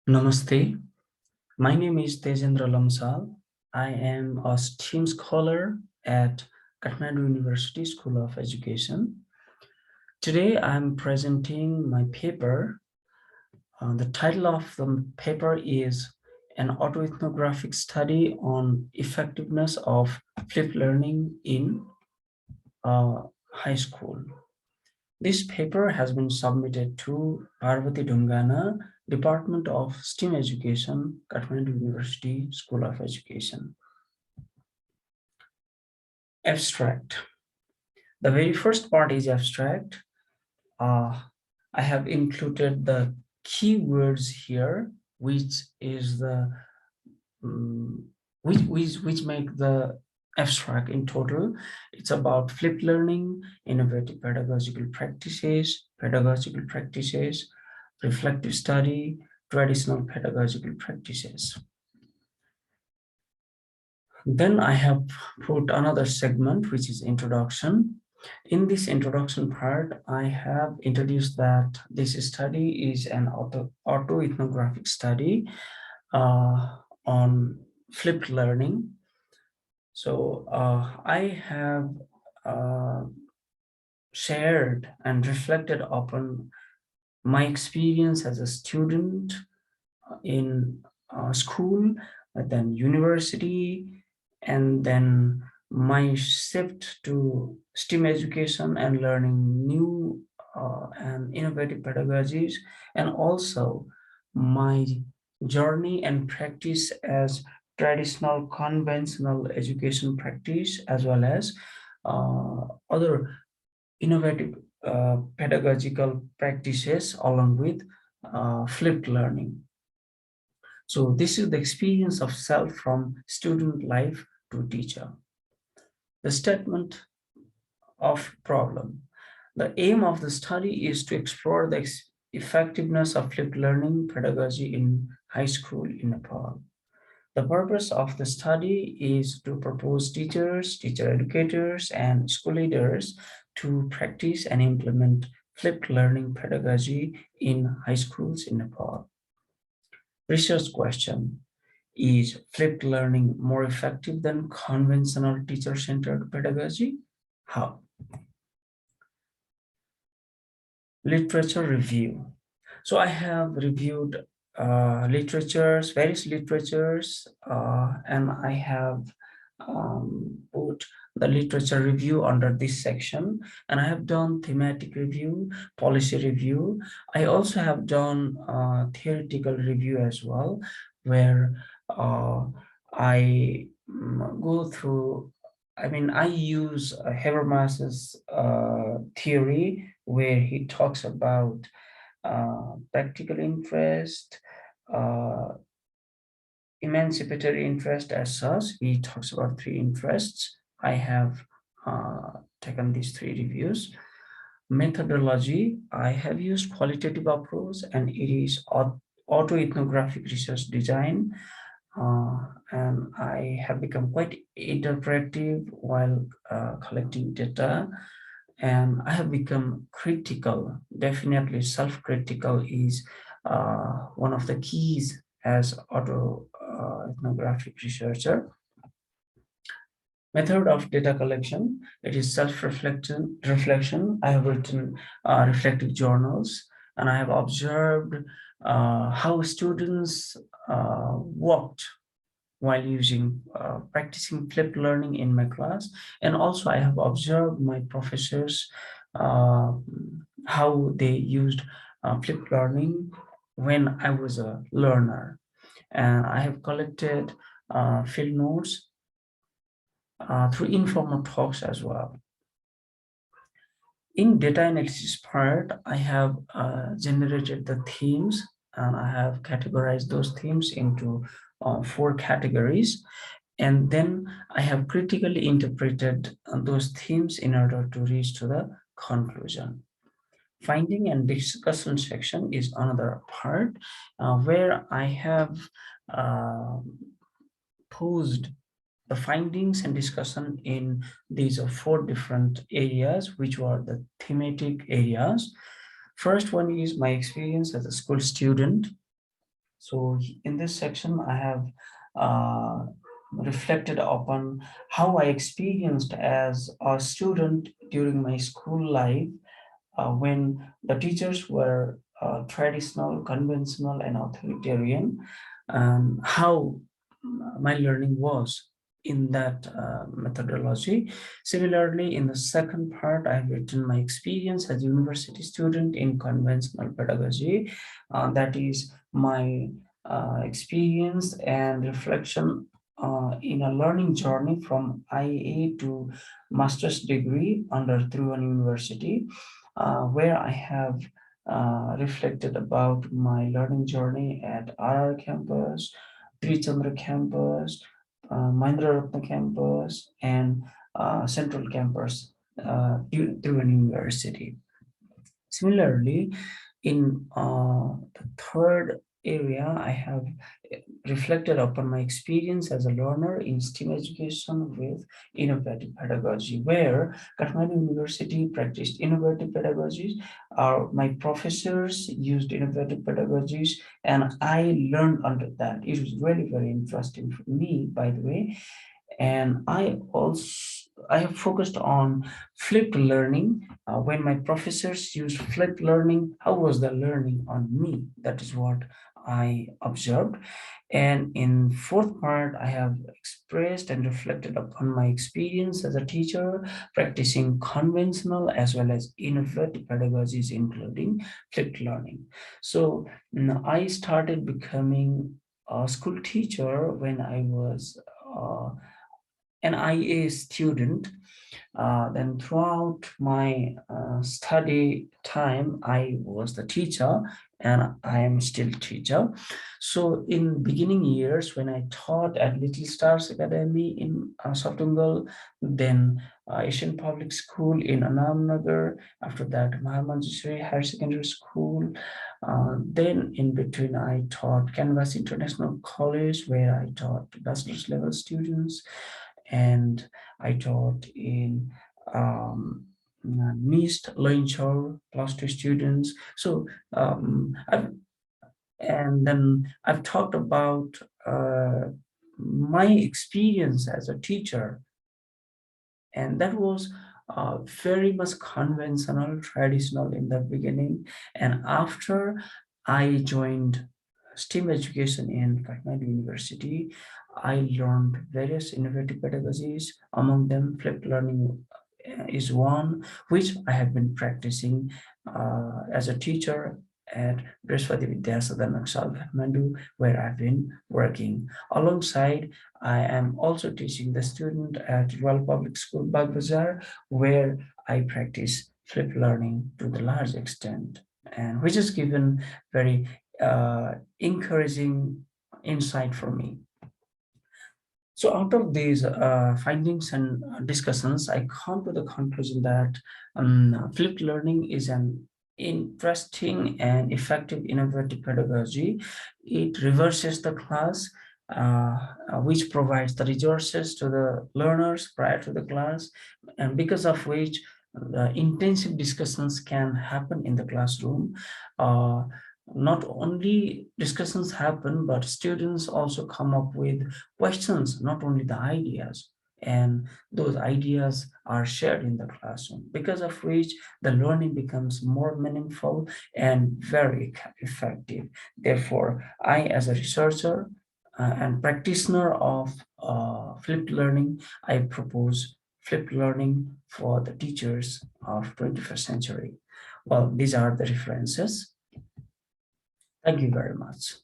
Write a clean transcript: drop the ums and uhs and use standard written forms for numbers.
Namaste. My name is Tejendra Lamsal. I am a STEAM scholar at Kathmandu University School of Education. Today I'm presenting my paper. The title of the paper is An Autoethnographic Study on Effectiveness of Flipped Learning in High School. This paper has been submitted to Parvati Dungana, Department of STEAM Education, Kathmandu University School of Education. Abstract. The very first part is abstract. I have included the keywords here, which is the which make the abstract in total. It's about flipped learning, innovative pedagogical practices, reflective study, traditional pedagogical practices. Then I have put another segment, which is introduction. In this introduction part, I have introduced that this study is an autoethnographic study on flipped learning. So I have shared and reflected upon my experience as a student in school, then university, and then my shift to STEAM education and learning new and innovative pedagogies, and also my journey and practice as traditional conventional education practice, as well as other innovative pedagogical practices along with flipped learning. So this is the experience of self from student life to teacher. The statement of problem. The aim of the study is to explore the effectiveness of flipped learning pedagogy in high school in Nepal. The purpose of the study is to propose teachers, teacher educators, and school leaders to practice and implement flipped learning pedagogy in high schools in Nepal. Research question: is flipped learning more effective than conventional teacher-centered pedagogy? How? Literature review. So I have reviewed various literatures, and I have put the literature review under this section, and I have done thematic review, policy review. I also have done theoretical review as well, where I go through, I use Habermas's theory, where he talks about practical interest, uh, emancipatory interest as such. He talks about three interests. I have taken these three reviews. Methodology, I have used qualitative approach, and it is autoethnographic research design. And I have become quite interpretive while collecting data, and I have become critical. Definitely self-critical is one of the keys as ethnographic researcher. Method of data collection, it is reflection. I have written reflective journals, and I have observed how students worked while practicing flipped learning in my class. And also I have observed my professors, how they used flipped learning when I was a learner. And I have collected field notes through informal talks as well. In data analysis part, I have generated the themes, and I have categorized those themes into 4 categories. And then I have critically interpreted those themes in order to reach to the conclusion. Finding and discussion section is another part where I have posed the findings and discussion in these 4 different areas, which were the thematic areas. First one is my experience as a school student. So in this section, I have reflected upon how I experienced as a student during my school life, when the teachers were traditional, conventional, and authoritarian, how my learning was in that methodology. Similarly, in the second part, I have written my experience as a university student in conventional pedagogy. That is my experience and reflection in a learning journey from IA to master's degree under Tribhuvan University, where I have reflected about my learning journey at RR campus, Trichandra campus, Mahindra Ratna campus, and Central campus through an university. Similarly, in the third area, I have reflected upon my experience as a learner in STEAM education with innovative pedagogy, where Kathmandu University practiced innovative pedagogies. My professors used innovative pedagogies, and I learned under that. It was really very interesting for me, by the way. And I have focused on flipped learning. When my professors used flipped learning, how was the learning on me? That is what I observed. And in fourth part, I have expressed and reflected upon my experience as a teacher practicing conventional as well as innovative pedagogies, including flipped learning. So I started becoming a school teacher when I was an IA student. Then throughout my study time, I was the teacher, and I am still teacher. So in beginning years, when I taught at Little Stars Academy in Saptungal, then Asian Public School in Anamnagar, after that Mahamanjeshwari Higher Secondary School. Then in between, I taught Canvas International College, where I taught bachelor's level students, and I taught in NIST Loinchor plus two students. So and then I've talked about my experience as a teacher, and that was very much conventional, traditional in the beginning. And after I joined STEAM education in Kathmandu University, I learned various innovative pedagogies. Among them, flipped learning is one, which I have been practicing as a teacher at Brihaspati Vidyasadhan Naxal Kathmandu, where I've been working. Alongside, I am also teaching the student at Royal Public School, Bagbazar, where I practice flipped learning to the large extent, and which has given very encouraging insight for me. So out of these findings and discussions, I come to the conclusion that flipped learning is an interesting and effective innovative pedagogy. It reverses the class, which provides the resources to the learners prior to the class, and because of which intensive discussions can happen in the classroom. Not only discussions happen, but students also come up with questions, not only the ideas, and those ideas are shared in the classroom, because of which the learning becomes more meaningful and very effective. Therefore, I, as a researcher and practitioner of flipped learning, I propose flipped learning for the teachers of 21st century. Well, these are the references. Thank you very much.